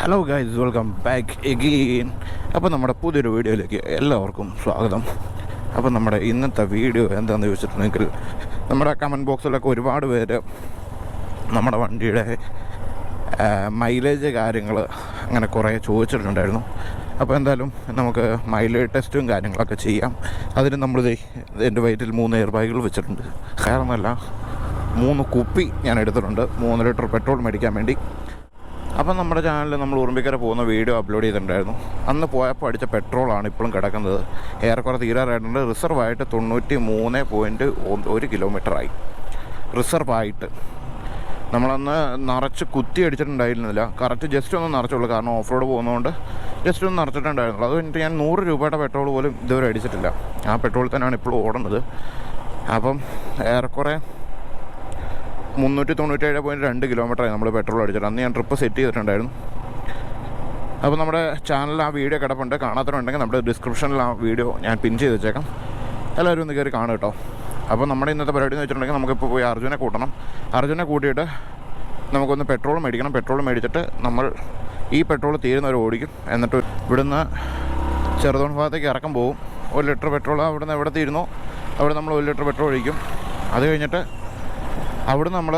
Hello guys, welcome back again. അപ്പോൾ നമ്മുടെ പുതിയൊരു വീഡിയോയിലേക്ക് എല്ലാവർക്കും സ്വാഗതം. അപ്പോൾ നമ്മുടെ ഇന്നത്തെ വീഡിയോ എന്താണെന്ന് ചോദിച്ചിട്ടുണ്ടെങ്കിൽ, നമ്മുടെ കമൻറ്റ് ബോക്സിലൊക്കെ ഒരുപാട് പേര് നമ്മുടെ വണ്ടിയുടെ മൈലേജ് കാര്യങ്ങൾ അങ്ങനെ കുറേ ചോദിച്ചിട്ടുണ്ടായിരുന്നു. അപ്പോൾ എന്തായാലും നമുക്ക് മൈലേജ് ടെസ്റ്റും കാര്യങ്ങളൊക്കെ ചെയ്യാം. അതിന് നമ്മളിത് എൻ്റെ വയറ്റിൽ 3 എയർ ബാഗുകൾ വെച്ചിട്ടുണ്ട്. കാരണമല്ല, 3 കുപ്പി ഞാൻ എടുത്തിട്ടുണ്ട് 3 ലിറ്റർ പെട്രോൾ മേടിക്കാൻ വേണ്ടി. അപ്പം നമ്മുടെ ചാനലിൽ നമ്മൾ ഉറുമ്പിക്കര പോകുന്ന വീഡിയോ അപ്ലോഡ് ചെയ്തിട്ടുണ്ടായിരുന്നു. അന്ന് പോയപ്പോൾ അടിച്ച പെട്രോളാണ് ഇപ്പോഴും കിടക്കുന്നത്. ഏറെക്കുറെ തീരാറായിട്ടുണ്ട്. റിസർവായിട്ട് 93.1 കിലോമീറ്ററായി റിസർവായിട്ട്. നമ്മളന്ന് നിറച്ച് കുത്തി അടിച്ചിട്ടുണ്ടായിരുന്നില്ല. കറക്റ്റ് ജസ്റ്റ് ഒന്ന് നിറച്ചുള്ളൂ, കാരണം ഓഫ് റോഡ് പോകുന്നതുകൊണ്ട് ജസ്റ്റ് ഒന്ന് നിറച്ചിട്ടുണ്ടായിരുന്നുള്ളൂ. അത് കഴിഞ്ഞിട്ട് ഞാൻ 100 രൂപയുടെ പെട്രോൾ പോലും ഇതുവരെ അടിച്ചിട്ടില്ല. ആ പെട്രോൾ തന്നെയാണ് ഇപ്പോഴും ഓടുന്നത്. അപ്പം ഏറെക്കുറെ 397.2 കിലോമീറ്ററായി നമ്മൾ പെട്രോൾ അടിച്ചിട്ട്. അന്ന് ഞാൻ ട്രിപ്പ് സെറ്റ് ചെയ്തിട്ടുണ്ടായിരുന്നു. അപ്പോൾ നമ്മുടെ ചാനലിൽ ആ വീഡിയോ കിടപ്പുണ്ട്. കാണാത്തവരുണ്ടെങ്കിൽ നമ്മുടെ ഡിസ്ക്രിപ്ഷനിൽ ആ വീഡിയോ ഞാൻ പിൻ ചെയ്ത് വെച്ചേക്കാം. എല്ലാവരും ഒന്ന് കയറി കാണും കേട്ടോ. അപ്പോൾ നമ്മുടെ ഇന്നത്തെ പരിപാടി എന്ന് വെച്ചിട്ടുണ്ടെങ്കിൽ, നമുക്കിപ്പോൾ പോയി അർജുനെ കൂട്ടണം. അർജുനെ കൂട്ടിയിട്ട് നമുക്കൊന്ന് പെട്രോൾ മേടിക്കണം. പെട്രോൾ മേടിച്ചിട്ട് നമ്മൾ ഈ പെട്രോൾ തീരുന്നവരെ ഓടിക്കും. എന്നിട്ട് ഇവിടുന്ന് ചെറുതോൺ ഭാഗത്തേക്ക് ഇറക്കം പോകും. 1 ലിറ്റർ പെട്രോൾ അവിടുന്ന് എവിടെ തീരുന്നോ അവിടെ നമ്മൾ 1 ലിറ്റർ പെട്രോൾ ഒഴിക്കും. അത് കഴിഞ്ഞിട്ട് അവിടെ നമ്മൾ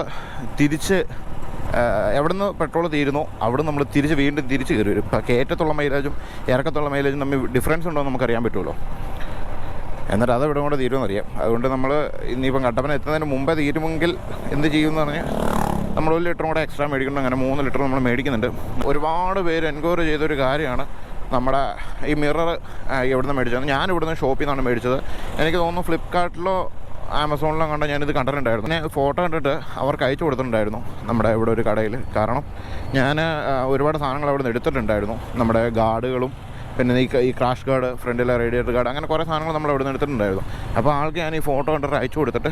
തിരിച്ച് എവിടുന്ന് പെട്രോൾ തീരുന്നോ അവിടെ നമ്മൾ വീണ്ടും തിരിച്ച് കയറി വരും. ഇപ്പോൾ കയറ്റത്തുള്ള മൈലേജും ഇറക്കത്തുള്ള മൈലേജും തമ്മിൽ ഡിഫറൻസ് ഉണ്ടോ എന്ന് നമുക്കറിയാൻ പറ്റുമല്ലോ. എന്നിട്ട് അത് ഇവിടെ കൂടെ തീരുമെന്നറിയാം. അതുകൊണ്ട് നമ്മൾ ഇനിയിപ്പം കട്ടപ്പന എത്തുന്നതിന് മുമ്പേ തീരുമെങ്കിൽ എന്ത് ചെയ്യുമെന്ന് പറഞ്ഞാൽ നമ്മൾ 1 ലിറ്ററും കൂടെ എക്സ്ട്രാ മേടിക്കണം. അങ്ങനെ 3 ലിറ്റർ നമ്മൾ മേടിക്കുന്നുണ്ട്. ഒരുപാട് പേര് എൻക്വയറി ചെയ്തൊരു കാര്യമാണ് നമ്മുടെ ഈ മിറർ എവിടെ നിന്ന് മേടിച്ചത്. ഞാൻ ഇവിടുന്ന് ഷോപ്പിൽ നിന്നാണ് മേടിച്ചത്. എനിക്ക് തോന്നുന്നു ഫ്ലിപ്കാർട്ടിലോ ആമസോണിലോ കണ്ട ഞാനിത് കണ്ടിട്ടുണ്ടായിരുന്നു. ഞാൻ ഫോട്ടോ കണ്ടിട്ട് അവർക്ക് അയച്ചു കൊടുത്തിട്ടുണ്ടായിരുന്നു നമ്മുടെ ഇവിടെ ഒരു കടയിൽ. കാരണം ഞാൻ ഒരുപാട് സാധനങ്ങൾ അവിടെ നിന്ന് എടുത്തിട്ടുണ്ടായിരുന്നു. നമ്മുടെ ഗാർഡുകളും പിന്നെ ഈ ക്രാഷ് ഗാർഡ്, ഫ്രണ്ടിലെ റേഡിയേറ്റർ ഗാർഡ്, അങ്ങനെ കുറേ സാധനങ്ങൾ നമ്മൾ അവിടെ നിന്ന് എടുത്തിട്ടുണ്ടായിരുന്നു. അപ്പോൾ ആൾക്ക് ഞാൻ ഈ ഫോട്ടോ കണ്ടിട്ട് അയച്ചു കൊടുത്തിട്ട്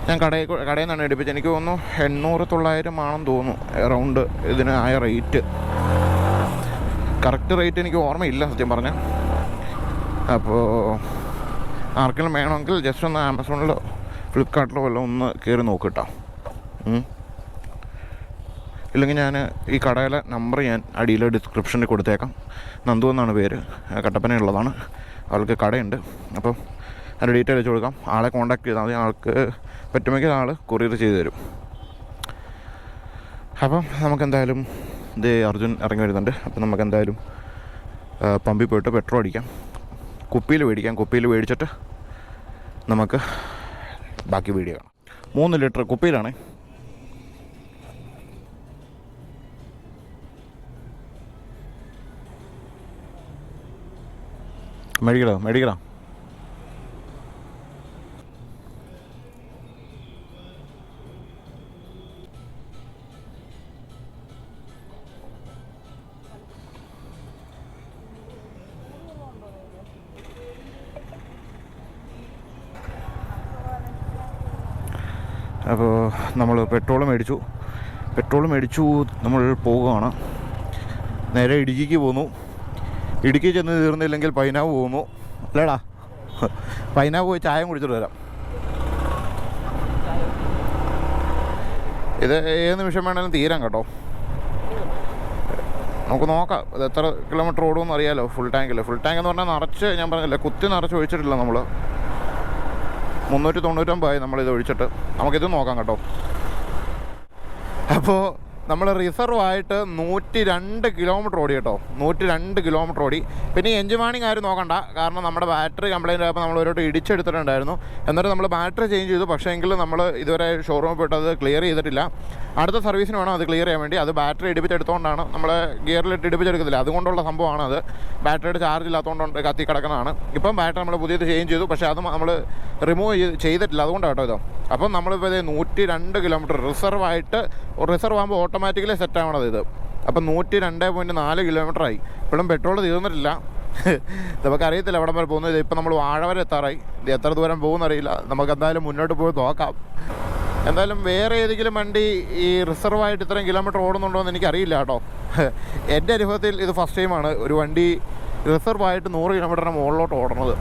ഞാൻ കടയിൽ നിന്നാണ് എടുപ്പിച്ചത്. എനിക്ക് തോന്നുന്നു 800-900 ആണെന്ന് തോന്നുന്നു അറൗണ്ട് ഇതിന് ആയ റേറ്റ്. കറക്റ്റ് റേറ്റ് എനിക്ക് ഓർമ്മയില്ല സത്യം പറഞ്ഞാൽ. അപ്പോൾ ആർക്കെങ്കിലും വേണമെങ്കിൽ ജസ്റ്റ് ഒന്ന് ആമസോണിലോ ഫ്ലിപ്കാർട്ടിലോ വല്ലതും ഒന്ന് കയറി നോക്കിട്ടോ. ഇല്ലെങ്കിൽ ഞാൻ ഈ കടയിലെ നമ്പർ ഞാൻ അടിയിൽ ഡിസ്ക്രിപ്ഷനിൽ കൊടുത്തേക്കാം. നന്ദു എന്നാണ് പേര്, കട്ടപ്പനയുള്ളതാണ്. അവൾക്ക് കടയുണ്ട്. അപ്പം അതിൻ്റെ ഡീറ്റെയിൽ വെച്ച് കൊടുക്കാം. ആളെ കോൺടാക്ട് ചെയ്താൽ മതി. ആൾക്ക് പറ്റുമെങ്കിൽ ആൾ കൊറിയർ ചെയ്ത് തരും. അപ്പം നമുക്കെന്തായാലും ഇത് അർജുൻ ഇറങ്ങി വരുന്നുണ്ട്. അപ്പം നമുക്കെന്തായാലും പമ്പിൽ പോയിട്ട് പെട്രോൾ അടിക്കാം. കുപ്പിയിൽ മേടിക്കാം. കുപ്പിയിൽ മേടിച്ചിട്ട് നമുക്ക് ബാക്കി വീഡിയോ കാണാം. 3 ലിറ്റർ കുപ്പിയിലാണ്. മേടിക്കടാ. അപ്പോൾ നമ്മൾ പെട്രോൾ മേടിച്ചു നമ്മൾ പോവുകയാണ്. നേരെ ഇടുക്കിക്ക് പോന്നു. ഇടുക്കി ചെന്ന് തീർന്നില്ലെങ്കിൽ പൈനാവ് പോകുന്നു. അല്ലേടാ, പൈനാവ് പോയി ചായ കുടിച്ചിട്ട് വരാം. ഇത് ഏത് നിമിഷം വേണമെങ്കിലും തീരാം കേട്ടോ. നമുക്ക് നോക്കാം ഇത് എത്ര കിലോമീറ്റർ ഓടുമെന്ന് അറിയാമല്ലോ. ഫുൾ ടാങ്ക് എന്ന് പറഞ്ഞാൽ നിറച്ച്, ഞാൻ പറഞ്ഞില്ല, കുത്തി നിറച്ച് ഒഴിച്ചിട്ടില്ല നമ്മൾ. 399 നമ്മളിത് ഒഴിച്ചിട്ട്. നമുക്കിത് നോക്കാം കേട്ടോ. അപ്പോൾ നമ്മൾ റിസർവായിട്ട് 102 കിലോമീറ്റർ ഓടി കേട്ടോ. 102 കിലോമീറ്റർ ഓടി. പിന്നെ എഞ്ചിൻ വാണിംഗ് ആരും നോക്കണ്ട, കാരണം നമ്മുടെ ബാറ്ററി കംപ്ലയിൻ്റ് ആയപ്പോൾ നമ്മൾ ഒരുവട്ടം ഇടിച്ചെടുത്തിട്ടുണ്ടായിരുന്നു. എന്നിട്ട് നമ്മൾ ബാറ്ററി ചേഞ്ച് ചെയ്തു. പക്ഷേ എങ്കിലും നമ്മൾ ഇതുവരെ ഷോറൂമിൽ പോയിട്ട് അത് ക്ലിയർ ചെയ്തിട്ടില്ല. അടുത്ത സർവീസിന് വേണം അത് ക്ലിയർ ചെയ്യാൻ വേണ്ടി. അത് ബാറ്ററി ഇടിപ്പിച്ചെടുത്തുകൊണ്ടാണ്, നമ്മൾ ഗിയറിലിട്ട് ഇടിപ്പിച്ചെടുക്കത്തില്ല, അതുകൊണ്ടുള്ള സംഭവമാണ് അത്. ബാറ്ററിയുടെ ചാർജ് ഇല്ലാത്തതുകൊണ്ട് കത്തി കിടക്കുന്നതാണ്. ഇപ്പം ബാറ്ററി നമ്മൾ പുതിയത് ചേഞ്ച് ചെയ്തു, പക്ഷേ അത് നമ്മൾ റിമൂവ് ചെയ്തിട്ടില്ല, അതുകൊണ്ടാണ് കേട്ടോ ഇത്. അപ്പം നമ്മളിപ്പോൾ ഇത് 102 കിലോമീറ്റർ റിസർവ് ആകുമ്പോൾ ഓട്ടോമാറ്റിക്കലി സെറ്റ് ആവണത് ഇത്. അപ്പം 102.4 കിലോമീറ്ററായി. ഇപ്പോഴും പെട്രോൾ തീർന്നിട്ടില്ല. നമുക്കറിയത്തില്ല എവിടെ വരെ പോകുന്നത്. ഇപ്പം നമ്മൾ വാഴ വരെ എത്താറായി. ഇത് എത്ര ദൂരം പോകുമെന്നറിയില്ല. നമുക്ക് എന്തായാലും മുന്നോട്ട് പോയി നോക്കാം. എന്തായാലും വേറെ ഏതെങ്കിലും വണ്ടി ഈ റിസർവായിട്ട് ഇത്രയും കിലോമീറ്റർ ഓടുന്നുണ്ടോ എന്ന് എനിക്കറിയില്ല കേട്ടോ. എൻ്റെ അനുഭവത്തിൽ ഇത് ഫസ്റ്റ് ടൈമാണ് ഒരു വണ്ടി റിസർവായിട്ട് 100 കിലോമീറ്ററിന് മുകളിലോട്ട് ഓടുന്നത്.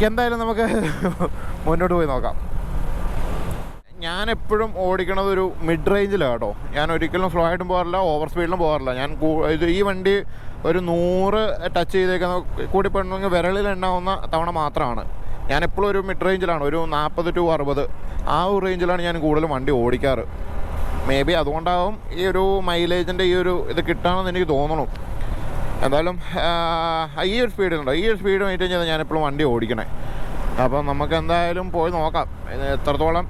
എന്തായാലും നമുക്ക് മുന്നോട്ട് പോയി നോക്കാം. ഞാൻ എപ്പോഴും ഓടിക്കണത് ഒരു മിഡ് റേഞ്ചിലാണ് കേട്ടോ. ഞാൻ ഒരിക്കലും സ്ലോ ആയിട്ടും പോകാറില്ല, ഓവർ സ്പീഡിലും പോകാറില്ല. ഞാൻ ഈ വണ്ടി ഒരു 100 ടച്ച് ചെയ്തേക്കുന്ന കൂടിപ്പെടുന്നെങ്കിൽ വിരളിൽ എണ്ണാവുന്ന തവണ മാത്രമാണ്. ഞാൻ എപ്പോഴും ഒരു മിഡ് റേഞ്ചിലാണ്, ഒരു 40 to 60 ആ ഒരു റേഞ്ചിലാണ് ഞാൻ കൂടുതലും വണ്ടി ഓടിക്കാറ്. മേ ബി അതുകൊണ്ടാവും ഈ ഒരു മൈലേജിൻ്റെ ഈ ഒരു ഇത് കിട്ടാമെന്ന് എനിക്ക് തോന്നണം. എന്തായാലും ഈ ഒരു സ്പീഡിലുണ്ടോ, ഈ ഒരു സ്പീഡ് മെയിൻറ്റെയിൻ ചെയ്താൽ ഞാനെപ്പോഴും വണ്ടി ഓടിക്കണേ. അപ്പം നമുക്ക് എന്തായാലും പോയി നോക്കാം എത്രത്തോളം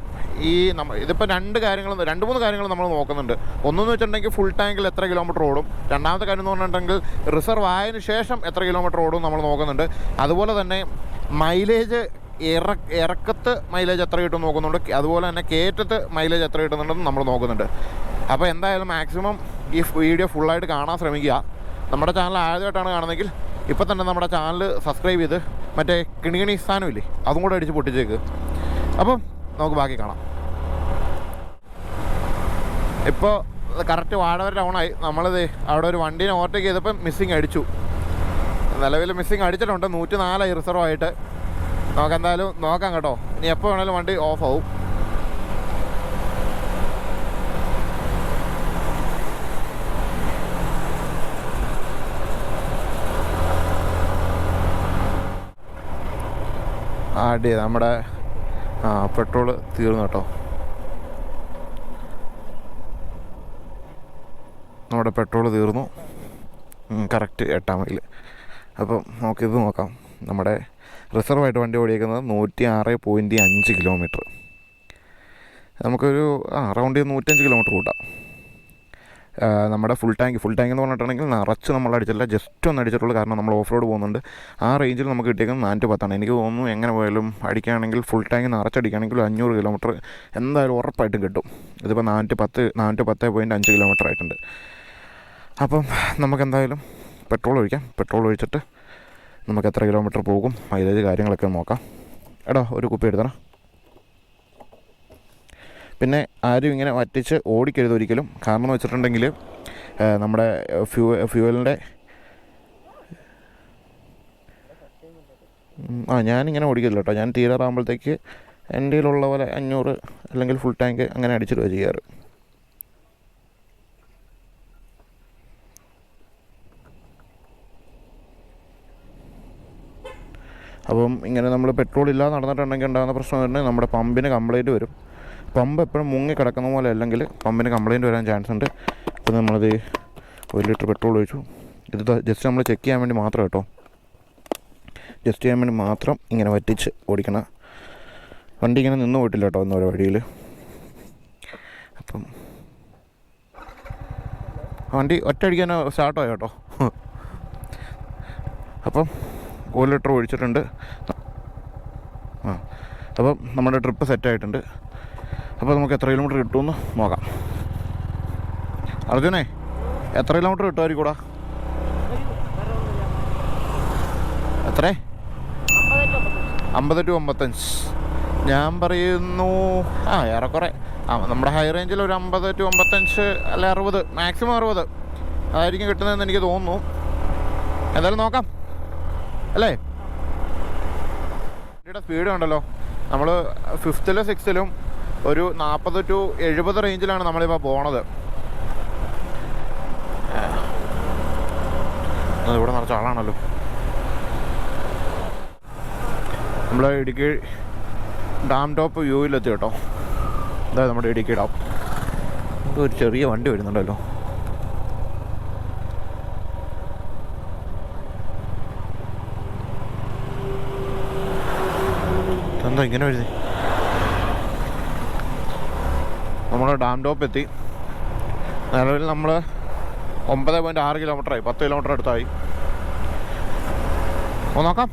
ഇതിപ്പോൾ 2 3 കാര്യങ്ങൾ നമ്മൾ നോക്കുന്നുണ്ട്. ഒന്നെന്ന് വെച്ചിട്ടുണ്ടെങ്കിൽ ഫുൾ ടാങ്കിൽ എത്ര കിലോമീറ്റർ ഓടും, രണ്ടാമത്തെ കാര്യം എന്ന് പറഞ്ഞിട്ടുണ്ടെങ്കിൽ റിസർവ് ആയതിനു ശേഷം എത്ര കിലോമീറ്റർ ഓടും നമ്മൾ നോക്കുന്നുണ്ട്. അതുപോലെ തന്നെ മൈലേജ് ഇറക്കത്ത് മൈലേജ് എത്ര കിട്ടും നോക്കുന്നുണ്ട്, അതുപോലെ തന്നെ കയറ്റത്ത് മൈലേജ് എത്ര കിട്ടുന്നുണ്ടെന്ന് നമ്മൾ നോക്കുന്നുണ്ട്. അപ്പോൾ എന്തായാലും മാക്സിമം ഈ വീഡിയോ ഫുള്ളായിട്ട് കാണാൻ ശ്രമിക്കുക. നമ്മുടെ ചാനൽ ആദ്യമായിട്ടാണ് കാണുന്നതെങ്കിൽ ഇപ്പോൾ തന്നെ നമ്മുടെ ചാനൽ സബ്സ്ക്രൈബ് ചെയ്ത് മറ്റേ കിണികിണി സ്ഥാനമില്ലേ അതും കൂടെ അടിച്ച് പൊട്ടിച്ചേക്ക്. അപ്പം നമുക്ക് ബാക്കി കാണാം. ഇപ്പോൾ കറക്റ്റ് വാടവര ടൗണായി. നമ്മളിത് അവിടെ ഒരു വണ്ടീനെ ഓവർടേക്ക് ചെയ്തപ്പോൾ മിസ്സിങ് അടിച്ചു. നിലവിൽ മിസ്സിങ് അടിച്ചിട്ടുണ്ട്. 104 റിസർവ് ആയിട്ട്. നമുക്കെന്തായാലും നോക്കാം കേട്ടോ. ഇനി എപ്പോൾ വേണേലും വണ്ടി ഓഫ് ആവും. ആടി നമ്മുടെ പെട്രോള് തീർന്നു കേട്ടോ. നമ്മുടെ പെട്രോള് തീർന്നു കറക്റ്റ് 8 മൈൽ. അപ്പം നമുക്കിത് നോക്കാം. നമ്മുടെ റിസർവായിട്ട് വണ്ടി ഓടിക്കുന്നത് 106.5 കിലോമീറ്റർ. നമുക്കൊരു അറൗണ്ട് 105 കിലോമീറ്റർ കൂട്ടാം. നമ്മുടെ ഫുൾ ടാങ്ക് എന്ന് പറഞ്ഞിട്ടുണ്ടെങ്കിൽ നിറച്ച് നമ്മൾ അടിച്ചില്ല, ജസ്റ്റ് ഒന്ന് അടിച്ചിട്ടുള്ളൂ. കാരണം നമ്മൾ ഓഫ് റോഡ് പോകുന്നുണ്ട്. ആ റേഞ്ചിൽ നമുക്ക് കിട്ടിയേക്കുന്നത് 410. എനിക്ക് തോന്നുന്നു എങ്ങനെ പോയാലും അടിക്കുകയാണെങ്കിൽ ഫുൾ ടാങ്ക് നിറച്ചടിക്കുകയാണെങ്കിൽ 500 കിലോമീറ്റർ എന്തായാലും ഉറപ്പായിട്ടും കിട്ടും. ഇതിപ്പോൾ 410.5 കിലോമീറ്റർ ആയിട്ടുണ്ട്. അപ്പം നമുക്കെന്തായാലും പെട്രോൾ ഒഴിക്കാം. പെട്രോൾ ഒഴിച്ചിട്ട് നമുക്ക് എത്ര കിലോമീറ്റർ പോകും, മൈലേജ് കാര്യങ്ങളൊക്കെ നോക്കാം. എടാ ഒരു കുപ്പി എടുത്തണം. പിന്നെ ആരും ഇങ്ങനെ വറ്റിച്ച് ഓടിക്കരുത് ഒരിക്കലും. കാരണം എന്ന് വെച്ചിട്ടുണ്ടെങ്കിൽ നമ്മുടെ ഫ്യൂവലിൻ്റെ ഞാനിങ്ങനെ ഓടിക്കില്ല കേട്ടോ. ഞാൻ തീരാറാകുമ്പോഴത്തേക്ക് എൻ്റെ കയ്യിലുള്ള പോലെ 500 അല്ലെങ്കിൽ ഫുൾ ടാങ്ക് അങ്ങനെ അടിച്ചിടുക ചെയ്യാറ്. അപ്പം ഇങ്ങനെ നമ്മൾ പെട്രോൾ ഇല്ലാതെ നടന്നിട്ടുണ്ടെങ്കിൽ ഉണ്ടാകുന്ന പ്രശ്നം തന്നെ നമ്മുടെ പമ്പിന് കംപ്ലൈൻറ്റ് വരും. പമ്പ് എപ്പോഴും മുങ്ങി കിടക്കുന്ന പോലെ അല്ലെങ്കിൽ പമ്പിന് കംപ്ലൈൻറ്റ് വരാൻ ചാൻസ് ഉണ്ട്. ഇപ്പം നമ്മളത് 1 ലിറ്റർ പെട്രോൾ ഒഴിച്ചു. ഇത് ജസ്റ്റ് നമ്മൾ ചെക്ക് ചെയ്യാൻ വേണ്ടി മാത്രം കേട്ടോ. ജസ്റ്റ് ചെയ്യാൻ വേണ്ടി മാത്രം ഇങ്ങനെ വറ്റിച്ച് ഓടിക്കണം. വണ്ടി ഇങ്ങനെ നിന്ന് പോയിട്ടില്ല കേട്ടോ ഇന്നൊരു വഴിയിൽ. അപ്പം വണ്ടി ഒറ്റയടിക്കാൻ സ്റ്റാർട്ടായി കേട്ടോ. അപ്പം 1 ലിറ്റർ ഒഴിച്ചിട്ടുണ്ട്. അപ്പം നമ്മുടെ ട്രിപ്പ് സെറ്റായിട്ടുണ്ട്. അപ്പോൾ നമുക്ക് എത്ര കിലോമീറ്റർ കിട്ടുമെന്ന് നോക്കാം. അർജുനെ എത്ര കിലോമീറ്റർ കിട്ടുമായിരിക്കും കൂടാ? എത്ര? 50 to 55. ഞാൻ പറയുന്നു ഏറെക്കുറെ നമ്മുടെ ഹൈ റേഞ്ചിൽ ഒരു 50 to 55 അല്ലെ 60, മാക്സിമം 60 അതായിരിക്കും കിട്ടുന്നതെന്ന് എനിക്ക് തോന്നുന്നു. എന്തായാലും നോക്കാം അല്ലേ. വണ്ടിയുടെ സ്പീഡ് ഉണ്ടല്ലോ, നമ്മൾ 5th 6th ഒരു 40 to 70 റേഞ്ചിലാണ് നമ്മളിപ്പോൾ പോണത്. ഇവിടെ നിറച്ച ആളാണല്ലോ. നമ്മൾ ഇടുക്കി ഡാം ടോപ്പ് വ്യൂവിലെത്തി കേട്ടോ. അതായത് നമ്മുടെ ഇടുക്കി ഡാം. ഒരു ചെറിയ വണ്ടി വരുന്നുണ്ടല്ലോ. എന്താ ഇങ്ങനെ വരുന്നത്? നമ്മൾ ഡാം ടോപ്പ് എത്തി. നിലവിൽ നമ്മൾ 9.6 കിലോമീറ്ററായി, 10 കിലോമീറ്റർ അടുത്തായി. നോക്കാം.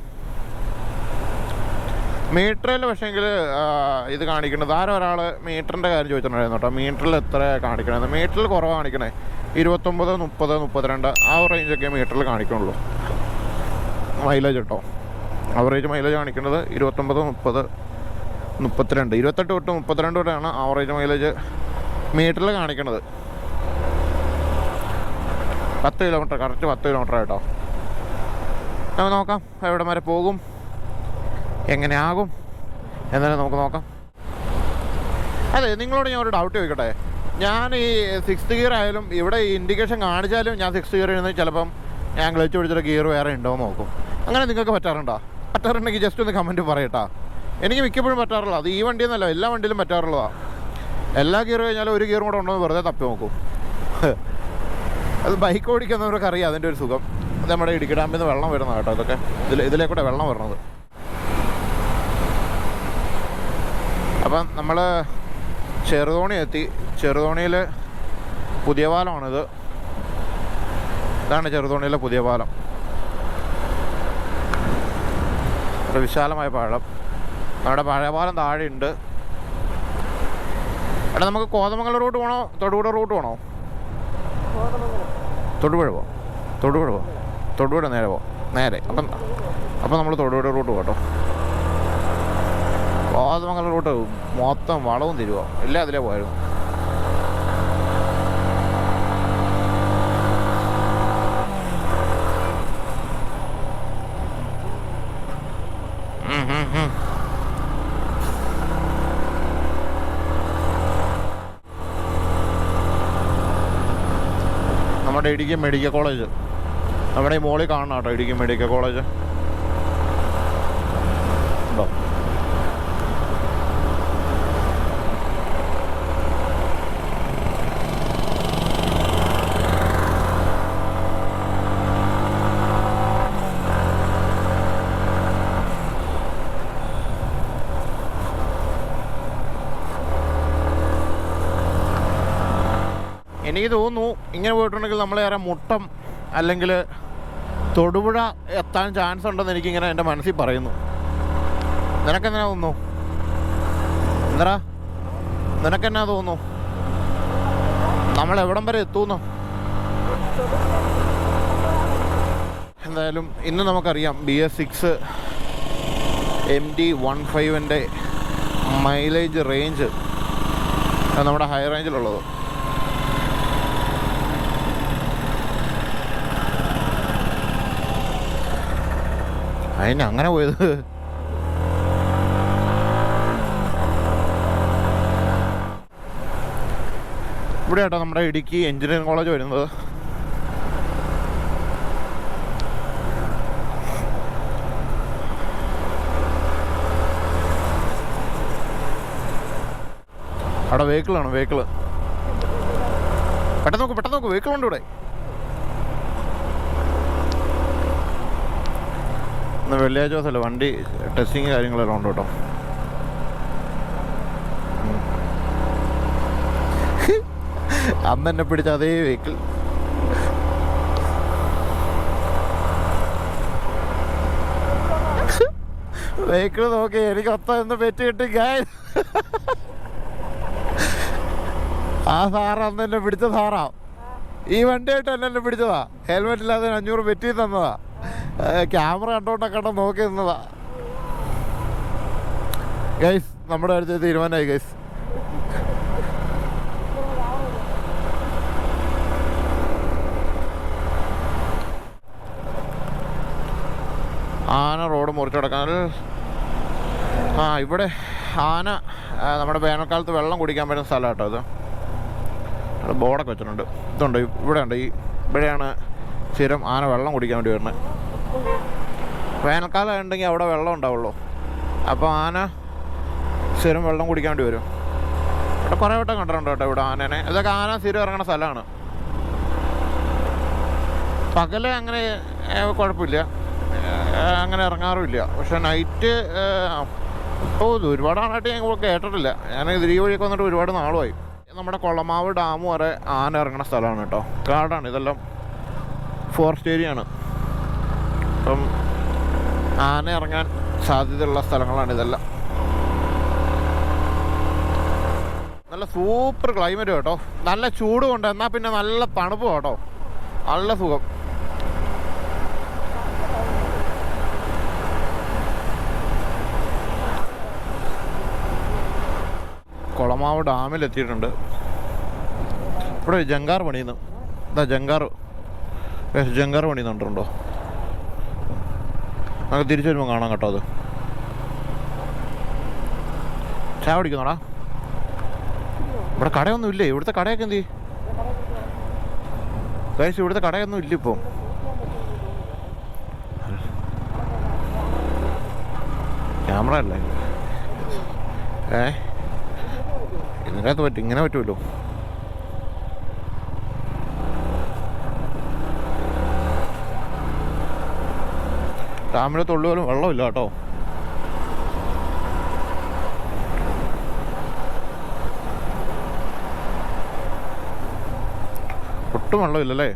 മീറ്ററിൽ പക്ഷേങ്കിൽ ഇത് കാണിക്കുന്നത് ഒരാൾ മീറ്ററിൻ്റെ കാര്യം ചോദിച്ചിട്ടുണ്ടായിരുന്നു കേട്ടോ. മീറ്ററിൽ എത്ര കാണിക്കണത്? മീറ്ററിൽ കുറവ് കാണിക്കണേ. 29, 30, 32 ആ റേഞ്ചൊക്കെ മീറ്ററിൽ കാണിക്കണുള്ളൂ മൈലേജ് കേട്ടോ. ആവറേജ് മൈലേജ് കാണിക്കുന്നത് 29, 30, 32, 28 തൊട്ട് 32 വരെയാണ് ആവറേജ് മൈലേജ് മീറ്ററിൽ കാണിക്കണത്. 10 കിലോമീറ്റർ, കറക്റ്റ് 10 കിലോമീറ്റർ ആയിട്ടോ. നമുക്ക് നോക്കാം എവിടെ വരെ പോകും, എങ്ങനെയാകും എന്നാലും നമുക്ക് നോക്കാം. അതെ, നിങ്ങളോട് ഞാൻ ഒരു ഡൗട്ട് ചോദിക്കട്ടെ. ഞാൻ ഈ 6th ഗിയർ ആയാലും ഇവിടെ ഈ ഇൻഡിക്കേഷൻ കാണിച്ചാലും ഞാൻ 6th ഗിയറിൽ നിന്ന് ചിലപ്പം ഞാൻ ക്ലച്ച് പിടിച്ചിട്ട് ഗിയർ വേറെ ഉണ്ടോ എന്ന് നോക്കും. അങ്ങനെ നിങ്ങൾക്ക് പറ്റാറുണ്ടോ? പറ്റാറുണ്ടെങ്കിൽ ജസ്റ്റ് ഒന്ന് കമൻറ്റ് പറയട്ടാ. എനിക്ക് മിക്കപ്പോഴും പറ്റാറുള്ളത് അത് ഈ വണ്ടിയെന്നല്ല, എല്ലാ വണ്ടിയിലും പറ്റാറുള്ളതാണ്. എല്ലാ ഗിയർ കഴിഞ്ഞാലും ഒരു ഗിയറും കൂടെ ഉണ്ടോ എന്ന് വെറുതെ തപ്പി നോക്കും. അത് ബൈക്ക് ഓടിക്കുന്നവർക്ക് അറിയാം അതിൻ്റെ ഒരു സുഖം. അത് നമ്മുടെ ഇടുക്കി ഡാമിൽ നിന്ന് വെള്ളം വരുന്നത് കേട്ടോ. ഇതൊക്കെ ഇതിലേക്കൂടെ വെള്ളം വരണത്. അപ്പം നമ്മൾ ചെറുതോണി എത്തി. ചെറുതോണിയിൽ പുതിയ പാലമാണിത്. ഇതാണ് ചെറുതോണിയിലെ പുതിയ പാലം. ഒരു വിശാലമായ പാലം. നമ്മുടെ പഴയ പാലം താഴെയുണ്ട്. എടാ, നമുക്ക് കോതമംഗലം റൂട്ട് പോകണോ തൊടുപുഴ റൂട്ട് പോകണോ? തൊടുപുഴ പോവാം. തൊടുപുഴ നേരെ പോവാം. നേരെ അപ്പം നമ്മൾ തൊടുപുഴ റൂട്ട് പോകട്ടോ. കോതമംഗലം റൂട്ട് മൊത്തം വളവും തിരുവോ ഇല്ല, അതിലേ പോയായിരുന്നു. നമ്മുടെ ഇടുക്കി മെഡിക്കൽ കോളേജ് നമ്മുടെ ഈ മോളിൽ കാണണം കേട്ടോ. ഇടുക്കി മെഡിക്കൽ കോളേജ് ഉണ്ടോ? എനിക്ക് തോന്നുന്നു ഇങ്ങനെ പോയിട്ടുണ്ടെങ്കിൽ നമ്മളേറെ മുട്ടം അല്ലെങ്കിൽ തൊടുപുഴ എത്താൻ ചാൻസ് ഉണ്ടെന്ന് എനിക്കിങ്ങനെ എൻ്റെ മനസ്സിൽ പറയുന്നു. നിനക്കെന്നാ തോന്നുന്നു? എന്താ നിനക്കെന്നാ തോന്നുന്നു? നമ്മളെവിടം വരെ എത്തുന്നു? എന്തായാലും ഇന്ന് നമുക്കറിയാം BS6 MT-15ൻ്റെ മൈലേജ് റേഞ്ച് നമ്മുടെ ഹൈ റേഞ്ചിലുള്ളത്. അതിന് അങ്ങനെ പോയത് ഇവിടെ കേട്ടോ നമ്മുടെ ഇടുക്കി എഞ്ചിനീയറിംഗ് കോളേജ് വരുന്നത്. അവിടെ വെഹിക്കിളാണ്. പെട്ടെന്ന് നോക്ക് വെഹിക്കിളുണ്ട് ഇവിടെ. ഇന്ന് വെള്ളിയാഴ്ച ദിവസമല്ല, വണ്ടി ടെസ്റ്റിങ് കാര്യങ്ങളെല്ലാം ഉണ്ട് കേട്ടോ. അന്ന് എന്നെ പിടിച്ച അതേ വെഹിക്കിൾ. വെഹിക്കിൾ നോക്കി എനിക്ക് ഒത്ത പെറ്റ് കിട്ടി. ആ സാറ് അന്ന് എന്നെ പിടിച്ച സാറാ. ഈ വണ്ടിയായിട്ട് എന്നെ പിടിച്ചതാ. ഹെൽമെറ്റ് ഇല്ലാതെ 500 പെറ്റി തന്നതാ. ക്യാമറ കണ്ടോണ്ടൊക്കെ നോക്കി നിന്നതാ. ഗൈസ്, നമ്മുടെ അടുത്ത് തീരുമാനമായി ഗൈസ്. ആന റോഡ് മുറിച്ചു കിടക്കാൻ. ഇവിടെ ആന നമ്മുടെ വേനൽക്കാലത്ത് വെള്ളം കുടിക്കാൻ പറ്റുന്ന സ്ഥലം കേട്ടോ. ഇത് ബോർഡൊക്കെ വെച്ചിട്ടുണ്ട്. ഇതുണ്ട്, ഇവിടെ ഉണ്ട്. ഇവിടെയാണ് സ്ഥിരം ആന വെള്ളം കുടിക്കാൻ വേണ്ടി വരുന്നത്. വേനൽക്കാലം ഉണ്ടെങ്കിൽ അവിടെ വെള്ളം ഉണ്ടാവുള്ളൂ. അപ്പോൾ ആന സ്ഥിരം വെള്ളം കുടിക്കാൻ വേണ്ടി വരും. ഇവിടെ കുറേ വട്ടം കണ്ടിട്ടുണ്ട് കേട്ടോ ഇവിടെ ആനേനെ. ഇതൊക്കെ ആന സ്ഥിരം ഇറങ്ങുന്ന സ്ഥലമാണ്. പകല് അങ്ങനെ കുഴപ്പമില്ല, അങ്ങനെ ഇറങ്ങാറുമില്ല. പക്ഷെ നൈറ്റ് ഒരുപാട് ആളായിട്ട് ഞങ്ങൾ കേട്ടിട്ടില്ല. ഞാൻ ഈ വഴിയൊക്കെ വന്നിട്ട് ഒരുപാട് നാളുമായി. നമ്മുടെ കൊളമാവ് ഡാം വരെ ആന ഇറങ്ങുന്ന സ്ഥലമാണ് കേട്ടോ. കാടാണ് ഇതെല്ലാം, ഫോറസ്റ്റ് ഏരിയ ആണ്. അപ്പം ആന ഇറങ്ങാൻ സാധ്യതയുള്ള സ്ഥലങ്ങളാണ് ഇതെല്ലാം. നല്ല സൂപ്പർ ക്ലൈമറ്റ് കേട്ടോ. നല്ല ചൂടുമുണ്ട്, എന്നാൽ പിന്നെ നല്ല തണുപ്പ് കേട്ടോ. നല്ല സുഖം. കൊളമാവ് ഡാമിലെത്തിയിട്ടുണ്ട്. ഇവിടെ ജങ്കാർ പണിയുന്നു. ജങ്കാർ പണിയുന്നുണ്ടോ? നമുക്ക് തിരിച്ചു വരുമ്പോൾ കാണാം കേട്ടോ. അത് ചായ പിടിക്കുന്നോടാ. ഇവിടെ കടയൊന്നും ഇല്ലേ? ഇവിടുത്തെ കടയൊക്കെ എന്ത് ഗൈസ്? ഇവിടുത്തെ കടയൊന്നും ഇല്ല ഇപ്പോൾ. ക്യാമറ അല്ലേ? ഇതിനകത്ത് പറ്റും, ഇങ്ങനെ പറ്റുമല്ലോ. ഡാമിൽ തൊള്ളുപോലും വെള്ളമില്ല കേട്ടോ. ഒട്ടും വെള്ളമില്ലല്ലേ?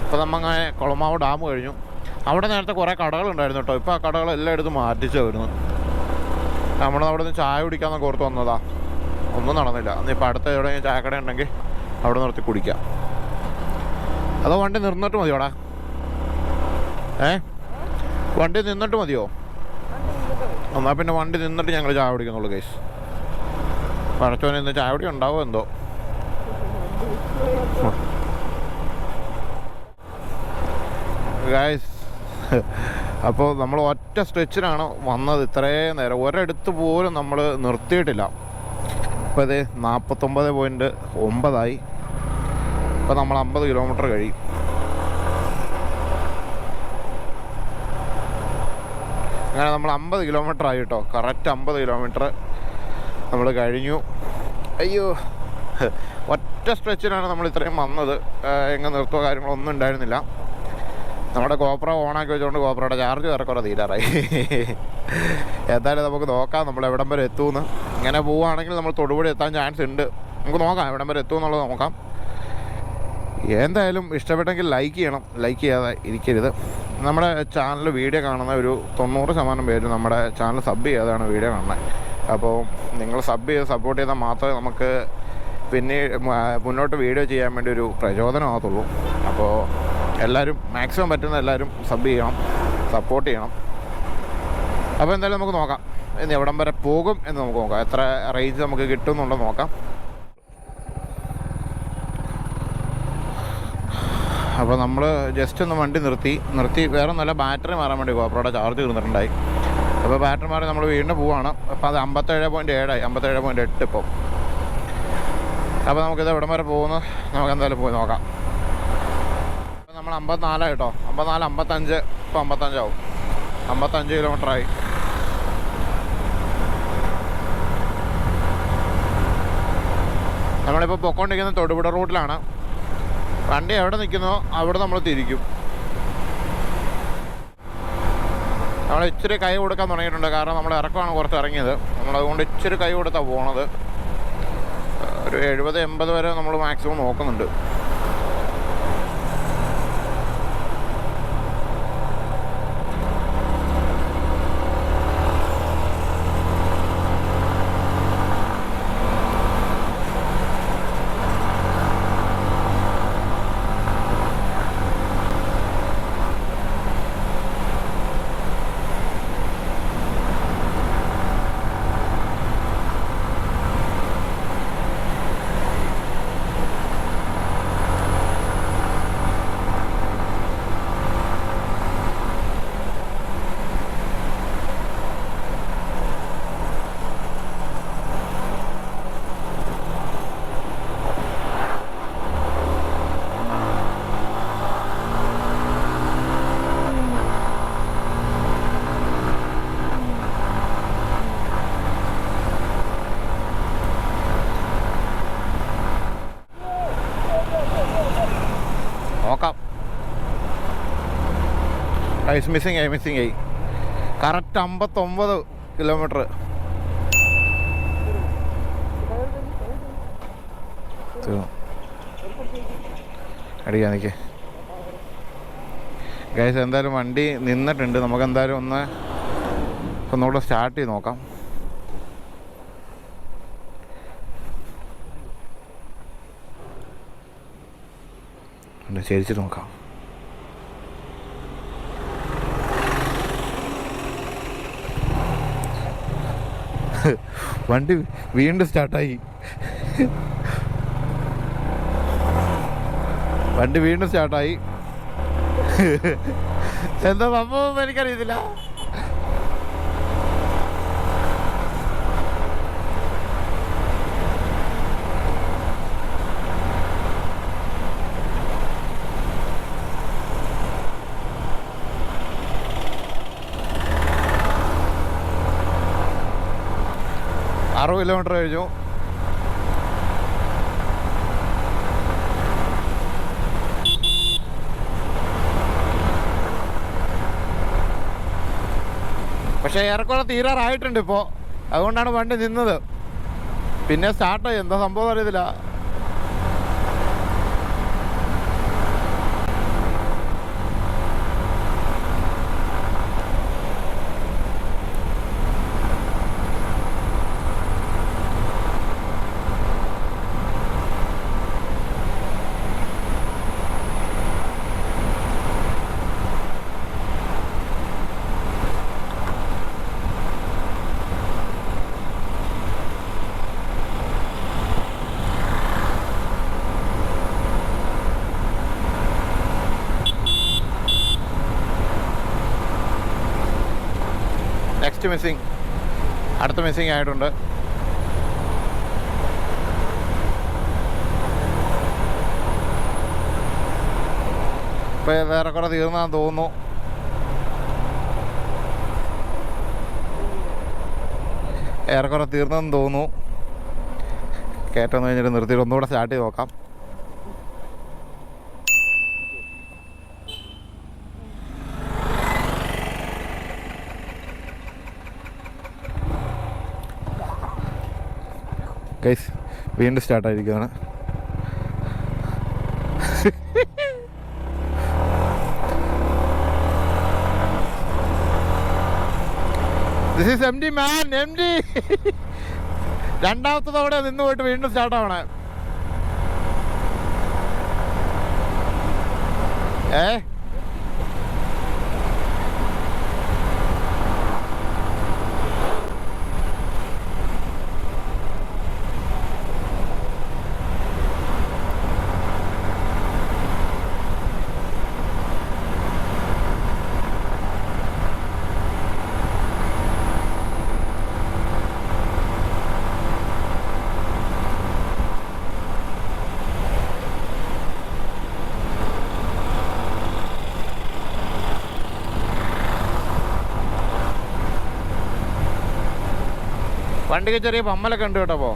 ഇപ്പോൾ നമ്മങ്ങനെ കുളമാവ് ഡാം കഴിഞ്ഞു. അവിടെ നേരത്തെ കുറേ കടകളുണ്ടായിരുന്നു കേട്ടോ. ഇപ്പോൾ ആ കടകളെല്ലാം എടുത്ത് മാറ്റിച്ചു വരുന്നു. നമ്മളവിടെ നിന്ന് ചായ കുടിക്കാമെന്നൊക്കെ ഓർത്ത് വന്നതാ, ഒന്നും നടന്നില്ല. ഇന്നിപ്പോൾ അടുത്ത എവിടെയെങ്കിലും ചായക്കട ഉണ്ടെങ്കിൽ അവിടെ നിർത്തി കുടിക്കാം. അതോ വണ്ടി നിന്നിട്ട് മതിയോടാ? വണ്ടി നിന്നിട്ട് മതിയോ? എന്നാൽ പിന്നെ വണ്ടി നിന്നിട്ട് ഞങ്ങൾ ചായ കുടിക്കുന്നുള്ളൂ ഗൈസ്. പടച്ചോനെ ഇന്ന് ചായ കുടി ഉണ്ടാവോ എന്തോ. ഗൈസ് അപ്പോൾ നമ്മൾ ഒറ്റ സ്ട്രെച്ചിനാണ് വന്നത് ഇത്രയും നേരം. ഒരിടത്ത് പോലും നമ്മൾ നിർത്തിയിട്ടില്ല. ഇപ്പോൾ ഇത് 49.9 ഇപ്പോൾ നമ്മൾ 50 കിലോമീറ്റർ കഴിയും. അങ്ങനെ നമ്മൾ 50 കിലോമീറ്റർ ആയി കേട്ടോ. കറക്റ്റ് 50 കിലോമീറ്റർ നമ്മൾ കഴിഞ്ഞു. അയ്യോ, ഒറ്റ സ്ട്രെച്ചിനാണ് നമ്മൾ ഇത്രയും വന്നത്. എങ്ങനെ നിർത്തുക കാര്യങ്ങളൊന്നും ഉണ്ടായിരുന്നില്ല. നമ്മുടെ ഗോപ്രോ ഓണാക്കി വെച്ചുകൊണ്ട് ഗോപ്രോയുടെ ചാർജ് വേറെ കുറേ തീരാറായി. എന്തായാലും നമുക്ക് നോക്കാം നമ്മൾ എവിടം വരെ എത്തുമെന്ന്. ഇങ്ങനെ പോവുകയാണെങ്കിൽ നമ്മൾ തൊടുപുഴ എത്താൻ ചാൻസ് ഉണ്ട്. നമുക്ക് നോക്കാം എവിടം വരെ എത്തുമെന്നുള്ളത് നോക്കാം. എന്തായാലും ഇഷ്ടപ്പെട്ടെങ്കിൽ ലൈക്ക് ചെയ്യണം, ലൈക്ക് ചെയ്യാതെ ഇരിക്കരുത്. നമ്മുടെ ചാനൽ വീഡിയോ കാണുന്ന ഒരു 90% പേര് നമ്മുടെ ചാനൽ സബ് ചെയ്യാതാണ് വീഡിയോ കാണുന്നത്. അപ്പോൾ നിങ്ങൾ സബ് ചെയ്ത് സപ്പോർട്ട് ചെയ്താൽ മാത്രമേ നമുക്ക് പിന്നെ മുന്നോട്ട് വീഡിയോ ചെയ്യാൻ വേണ്ടി ഒരു പ്രചോദനമാകത്തുള്ളൂ. അപ്പോൾ എല്ലാവരും മാക്സിമം പറ്റുന്ന എല്ലാവരും സബ് ചെയ്യണം, സപ്പോർട്ട് ചെയ്യണം. അപ്പോൾ എന്തായാലും നമുക്ക് നോക്കാം ഇനി എവിടം വരെ പോകും എന്ന് നമുക്ക് നോക്കാം. എത്ര റേഞ്ച് നമുക്ക് കിട്ടുമെന്നുള്ളത് നോക്കാം. അപ്പോൾ നമ്മൾ ജസ്റ്റ് ഒന്ന് വണ്ടി നിർത്തി വേറെ നല്ല ബാറ്ററി മാറാൻ വേണ്ടി ഗോപ്രോയുടെ ചാർജ് തീർന്നിട്ടുണ്ടായി. അപ്പോൾ ബാറ്ററി മാറി നമ്മൾ വീണ്ടും പോവുകയാണ്. അപ്പോൾ അത് 57.7 57.8 ഇപ്പോൾ. അപ്പോൾ നമുക്കിത് എവിടം വരെ പോകുന്നു നമുക്ക് എന്തായാലും പോയി നോക്കാം. നമ്മൾ 54 കേട്ടോ. 54 55 ഇപ്പോൾ 55 ആവും. 55 കിലോമീറ്ററായി. നമ്മളിപ്പോൾ പൊയ്ക്കൊണ്ടിരിക്കുന്നത് തൊടുപുഴ റൂട്ടിലാണ്. വണ്ടി എവിടെ നിൽക്കുന്നോ അവിടെ നമ്മൾ തിരിക്കും. നമ്മൾ ഇച്ചിരി കൈ കൊടുക്കാൻ തുടങ്ങിയിട്ടുണ്ട്. കാരണം നമ്മൾ ഇറക്കമാണ് കുറച്ച് ഇറങ്ങിയത്. നമ്മളതുകൊണ്ട് ഇച്ചിരി കൈ കൊടുത്താണ് പോണത്. ഒരു 70-80 വരെ നമ്മൾ മാക്സിമം നോക്കുന്നുണ്ട്. നോക്കാം. മിസ്സിങ് ആയി കറക്റ്റ് 59 കിലോമീറ്റർ. അടിക്കാൻ നിൽക്കേ ഗൈസ്. എന്തായാലും വണ്ടി നിന്നിട്ടുണ്ട്. നമുക്കെന്തായാലും ഒന്നുകൂടെ സ്റ്റാർട്ട് ചെയ്ത് നോക്കാം. ശരിച്ചിട്ട് നോക്കാം. വണ്ടി വീണ്ടും സ്റ്റാർട്ടായി. വണ്ടി വീണ്ടും സ്റ്റാർട്ടായി. എന്താ സംഭവം എനിക്കറിയത്തില്ല. $60 കിലോമീറ്റർ കഴിഞ്ഞു. പക്ഷേ ഏറെക്കുറെ തീരാറായിട്ടുണ്ട് ഇപ്പോൾ. അതുകൊണ്ടാണ് വണ്ടി നിന്നത്. പിന്നെ സ്റ്റാർട്ടായി. എന്താ സംഭവം അറിയത്തില്ല. നെക്സ്റ്റ് മിസ്സിങ്, അടുത്ത മിസ്സിങ് ആയിട്ടുണ്ട്. ഇപ്പോൾ ഏറെക്കുറെ തീർന്നാന്ന് തോന്നുന്നു. ഏറെക്കുറെ തീർന്നെന്ന് തോന്നുന്നു. കയറ്റം കഴിഞ്ഞിട്ട് നിർത്തിയിട്ട് ഒന്നുകൂടെ സ്റ്റാർട്ട് ചെയ്ത് നോക്കാം. ഗൈസ് വീണ്ടും സ്റ്റാർട്ടായിരിക്കുകയാണ്. This is MD man, MD. രണ്ടാമത്തെ തവണ നിന്ന് പോയിട്ട് വീണ്ടും സ്റ്റാർട്ടാവണേ. വണ്ടിക്ക് ചെറിയ പമ്മലൊക്കെ ഉണ്ട് കേട്ടോ. അപ്പോൾ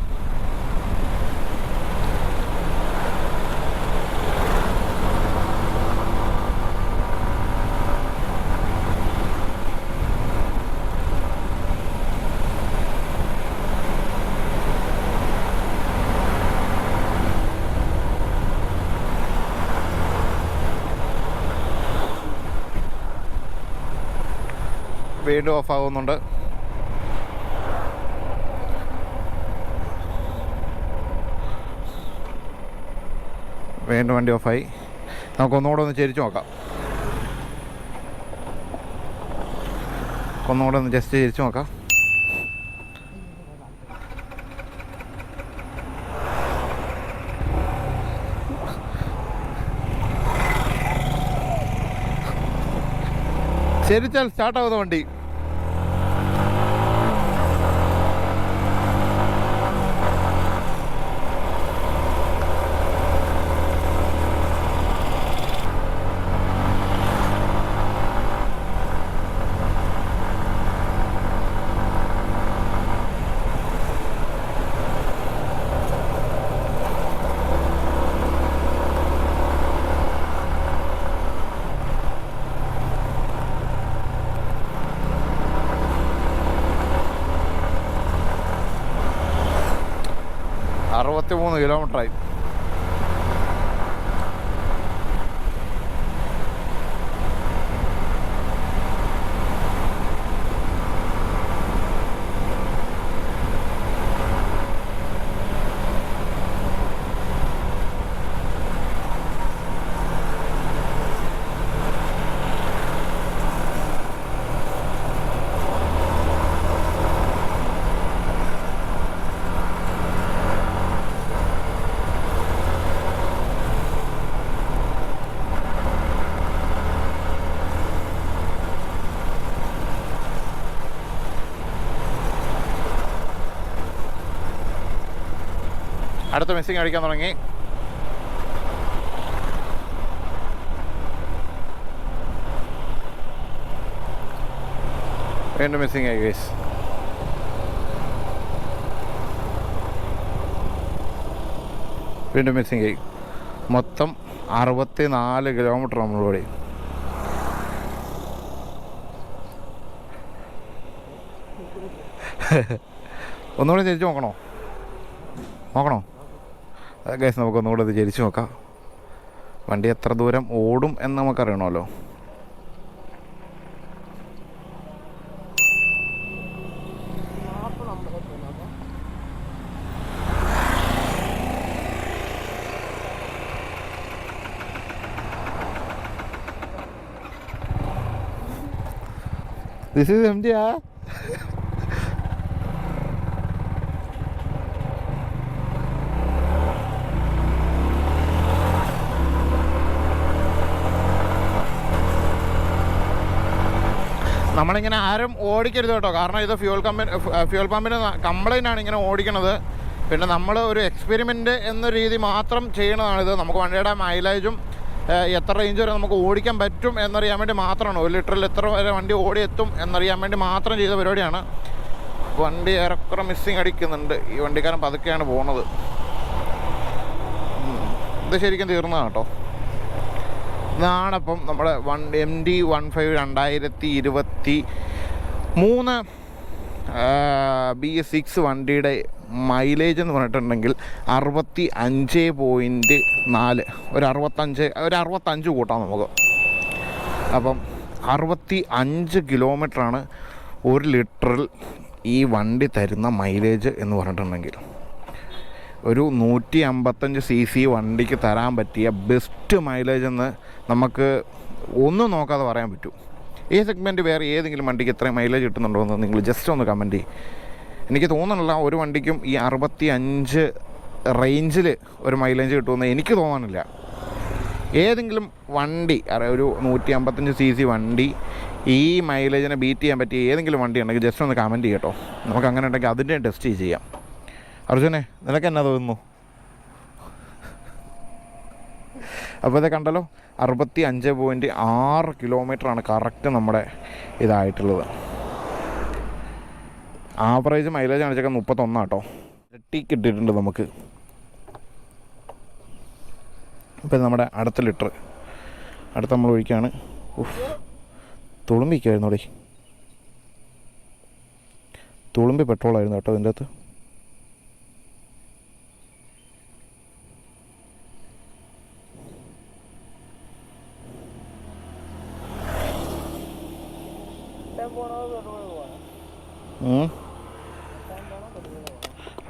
വീണ്ടും ഓഫ് ആകുന്നുണ്ട്. വീണ്ടും വണ്ടി ഓഫായി. നമുക്കൊന്നുകൂടെ ഒന്ന് ചെരിച്ച് നോക്കാം. ഒന്നുകൂടെ ഒന്ന് ജസ്റ്റ് ചെരിച്ച് നോക്കാം. ചെരിച്ചാൽ സ്റ്റാർട്ടാവുന്ന വണ്ടി. $63 കിലോമീറ്ററായി. അടുത്ത മിസ്സിങ് അടിക്കാൻ തുടങ്ങി. വീണ്ടും മിസ്സിങ് ആയി ഗൈസ്. വീണ്ടും മിസ്സിങ് ആയി. മൊത്തം 64 കിലോമീറ്റർ നമ്മൾ ഓടി. ഒന്നുകൂടെ ചരിച്ച് നോക്കണോ? ഗൈസ് നമുക്കൊന്നുകൂടെ ഇത് ചരിച്ച് നോക്കാം. വണ്ടി എത്ര ദൂരം ഓടും എന്ന് നമുക്കറിയണമല്ലോ. This is MDR. നമ്മളിങ്ങനെ ആരും ഓടിക്കരുത് കേട്ടോ. കാരണം ഇത് ഫ്യൂൽ പമ്പിന് കംപ്ലൈൻ്റ് ആണ് ഇങ്ങനെ ഓടിക്കണത്. പിന്നെ നമ്മൾ ഒരു എക്സ്പെരിമെൻ്റ് എന്ന രീതി മാത്രം ചെയ്യണതാണിത്. നമുക്ക് വണ്ടിയുടെ മൈലേജും എത്ര റേഞ്ച് വരെ നമുക്ക് ഓടിക്കാൻ പറ്റും എന്നറിയാൻ വേണ്ടി മാത്രമാണ്. 1 ലിറ്ററിൽ എത്ര വരെ വണ്ടി ഓടിയെത്തും എന്നറിയാൻ വേണ്ടി മാത്രം ചെയ്ത പരിപാടിയാണ്. വണ്ടി ഏറെക്കുറെ മിസ്സിങ് അടിക്കുന്നുണ്ട്. ഈ വണ്ടിക്കാരൻ പതുക്കെയാണ് പോകുന്നത്. ഇത് ശരിക്കും തീർന്നതാണ് കേട്ടോ. ഇതാണപ്പം നമ്മുടെ MD-15 2023 BS6 വണ്ടിയുടെ മൈലേജ് എന്ന് പറഞ്ഞിട്ടുണ്ടെങ്കിൽ 65.4. ഒരു 65 കൂട്ടാം നമുക്ക്. അപ്പം 65 കിലോമീറ്ററാണ് 1 ലിറ്ററിൽ ഈ വണ്ടി തരുന്ന മൈലേജ് എന്ന് പറഞ്ഞിട്ടുണ്ടെങ്കിൽ. ഒരു 155 cc വണ്ടിക്ക് തരാൻ പറ്റിയ ബെസ്റ്റ് മൈലേജ് എന്ന് നമുക്ക് ഒന്നും നോക്കാതെ പറയാൻ പറ്റും. ഈ സെഗ്മെൻറ്റ് വേറെ ഏതെങ്കിലും വണ്ടിക്ക് ഇത്രയും മൈലേജ് കിട്ടുന്നുണ്ടോ എന്ന് നിങ്ങൾ ജസ്റ്റ് ഒന്ന് കമൻറ്റ് ചെയ്യും. എനിക്ക് തോന്നുന്നില്ല ഒരു വണ്ടിക്കും ഈ 65 റേഞ്ചിൽ ഒരു മൈലേജ് കിട്ടുമെന്ന് എനിക്ക് തോന്നാനില്ല. ഏതെങ്കിലും വണ്ടി ഒരു 155 cc വണ്ടി ഈ മൈലേജിനെ ബീറ്റ് ചെയ്യാൻ പറ്റിയ ഏതെങ്കിലും വണ്ടി ഉണ്ടെങ്കിൽ ജസ്റ്റ് ഒന്ന് കമൻറ്റ് ചെയ്യട്ടോ. നമുക്ക് അങ്ങനെ ഉണ്ടെങ്കിൽ അതിൻ്റെ ടെസ്റ്റ് ചെയ്യാം. അർജുനെ, നിനക്ക് എന്നാ തോന്നുന്നു? അപ്പോൾ ഇത് കണ്ടല്ലോ, 65.6 കിലോമീറ്ററാണ് കറക്റ്റ് നമ്മുടെ ഇതായിട്ടുള്ളത്. ആവറേജ് മൈലേജ് കാണിച്ചൊക്കെ 31 കേട്ടോ. ഇരട്ടിക്ക് ഇട്ടിട്ടുണ്ട് നമുക്ക്. ഇപ്പം നമ്മുടെ അടുത്ത ലിറ്റർ നമ്മൾ ഒഴിക്കുകയാണ്. തുളുമ്പിക്കായിരുന്നു അവിടെ. തുളുമ്പി പെട്രോളായിരുന്നു കേട്ടോ ഇതിൻ്റെ അകത്ത്.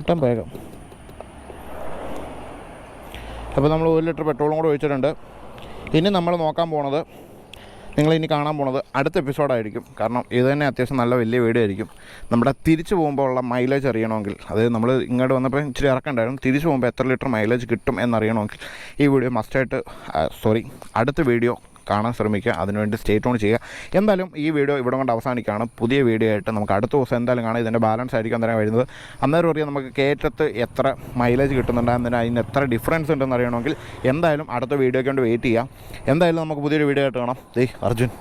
ഒട്ടും വേഗം. അപ്പോൾ നമ്മൾ 1 ലിറ്റർ പെട്രോളും കൂടെ ഒഴിച്ചിട്ടുണ്ട്. ഇനി നമ്മൾ നോക്കാൻ പോണത്, നിങ്ങളിനി കാണാൻ പോണത് അടുത്ത എപ്പിസോഡായിരിക്കും. കാരണം ഇത് തന്നെ അത്യാവശ്യം നല്ല വലിയ വീഡിയോ ആയിരിക്കും. നമ്മുടെ തിരിച്ചു പോകുമ്പോൾ ഉള്ള മൈലേജ് അറിയണമെങ്കിൽ, അതായത് നമ്മൾ ഇങ്ങോട്ട് വന്നപ്പോൾ ഇച്ചിരി ഇറക്കണ്ടായിരുന്നു, തിരിച്ചു പോകുമ്പോൾ എത്ര ലിറ്റർ മൈലേജ് കിട്ടും എന്നറിയണമെങ്കിൽ ഈ വീഡിയോ മസ്റ്റായിട്ട് അടുത്ത വീഡിയോ കാണാൻ ശ്രമിക്കുക. അതിനുവേണ്ടി സ്റ്റേ ഓൺ ചെയ്യുക. എന്തായാലും ഈ വീഡിയോ ഇവിടെ കൊണ്ട് അവസാനിക്കുകയാണ്. പുതിയ വീഡിയോ ആയിട്ട് നമുക്ക് അടുത്ത ദിവസം എന്തായാലും കാണാം. ഇതിൻ്റെ ബാലൻസ് ആയിരിക്കും തരാൻ വരുന്നത്. അന്നേരം അറിയാം നമുക്ക് കയറ്റത്ത് എത്ര മൈലേജ് കിട്ടുന്നുണ്ട്, അതിന് എത്ര ഡിഫറൻസ് ഉണ്ടെന്ന് അറിയണമെങ്കിൽ എന്തായാലും അടുത്ത വീഡിയോയ്ക്ക് വേണ്ടി വെയിറ്റ് ചെയ്യാം. എന്തായാലും നമുക്ക് പുതിയൊരു വീഡിയോ ആയിട്ട് കാണാം. അർജുൻ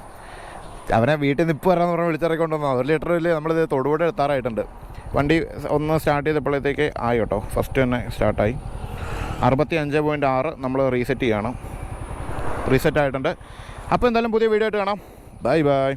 അവനെ വീട്ടിൽ നിന്ന് ഇപ്പോൾ വരാമെന്ന് പറഞ്ഞാൽ വിളിച്ചിറക്കൊണ്ടുവന്നാൽ 1 ലിറ്ററിൽ നമ്മളിത് തൊടുപുഴ എത്താറായിട്ടുണ്ട്. വണ്ടി ഒന്ന് സ്റ്റാർട്ട് ചെയ്തപ്പോഴത്തേക്ക് ആയി കേട്ടോ. ഫസ്റ്റ് തന്നെ സ്റ്റാർട്ടായി. 65.6 നമ്മൾ റീസെറ്റ് ചെയ്യണം. റീസെറ്റ് ആയിട്ടുണ്ട്. അപ്പോൾ എന്തായാലും പുതിയ വീഡിയോ ആയിട്ട് കാണാം. Bye bye.